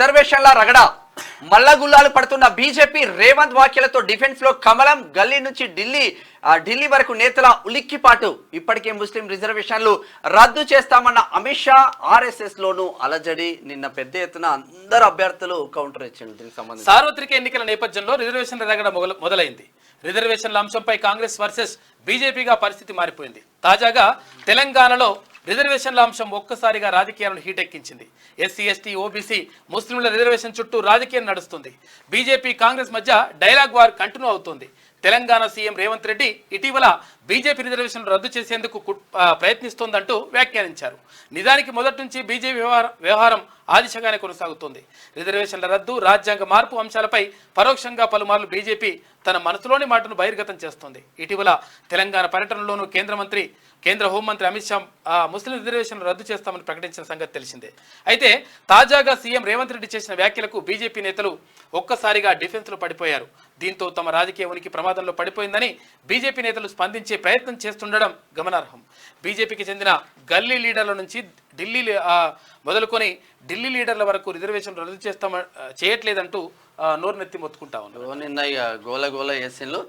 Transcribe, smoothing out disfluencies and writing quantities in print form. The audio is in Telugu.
రిజర్వేషన్ల రగడ మల్లగుల్లాలు పడుతున్న బీజేపీ రేవంత్ వ్యాఖ్యలతో డిఫెన్స్ లో కమలం గల్లీ నుంచి ఢిల్లీ వరకు నేతల ఉలిక్కిపాటు. ఇప్పటికే ముస్లిం రిజర్వేషన్లు రద్దు చేస్తామన్న అమిత్ షా ఆర్ఎస్ఎస్ లోను అలజడి. నిన్న పెద్ద ఎత్తున అందరు అభ్యర్థులు కౌంటర్ ఇచ్చింది. దీనికి సంబంధించి సార్వత్రిక ఎన్నికల నేపథ్యంలో రిజర్వేషన్ల రగడ మొదలైంది. రిజర్వేషన్ల అంశంపై కాంగ్రెస్ వర్సెస్ బీజేపీగా పరిస్థితి మారిపోయింది. తాజాగా తెలంగాణలో రిజర్వేషన్ల అంశం ఒక్కసారిగా రాజకీయాలను హీటెక్కించింది. ఎస్సీ ఎస్టీ ఓబీసీ ముస్లింల రిజర్వేషన్ చుట్టూ రాజకీయం నడుస్తుంది. బీజేపీ కాంగ్రెస్ మధ్య డైలాగ్ వార్ కంటిన్యూ అవుతోంది. తెలంగాణ సీఎం రేవంత్ రెడ్డి ఇటీవల బీజేపీ రిజర్వేషన్లు రద్దు చేసేందుకు ప్రయత్నిస్తోందంటూ వ్యాఖ్యానించారు. నిజానికి మొదటి నుంచి బీజేపీ వ్యవహారం ఆ దిశగానే కొనసాగుతోంది. రిజర్వేషన్ల రద్దు, రాజ్యాంగ మార్పు అంశాలపై పరోక్షంగా పలుమార్లు బీజేపీ తన మనసులోని మాటను బహిర్గతం చేస్తోంది. ఇటీవల తెలంగాణ పర్యటనలోనూ కేంద్ర హోంమంత్రి అమిత్ షా ముస్లిం రిజర్వేషన్లు రద్దు చేస్తామని ప్రకటించిన సంగతి తెలిసిందే. అయితే తాజాగా సీఎం రేవంత్ రెడ్డి చేసిన వ్యాఖ్యలకు బీజేపీ నేతలు ఒక్కసారిగా డిఫెన్స్లో పడిపోయారు. దీంతో తమ రాజకీయ ఉనికి ప్రమాదంలో పడిపోయిందని బీజేపీ నేతలు స్పందించే ప్రయత్నం చేస్తుండడం గమనార్హం. బీజేపీకి చెందిన గల్లీ లీడర్ల నుంచి మొదలుకొని ఢిల్లీ లీడర్ల వరకు రిజర్వేషన్ రద్దు చేయట్లేదంటూ నోరునెత్తి మొత్తుకుంటా ఉన్నారు. నిన్న గోల చేసిండ్రు.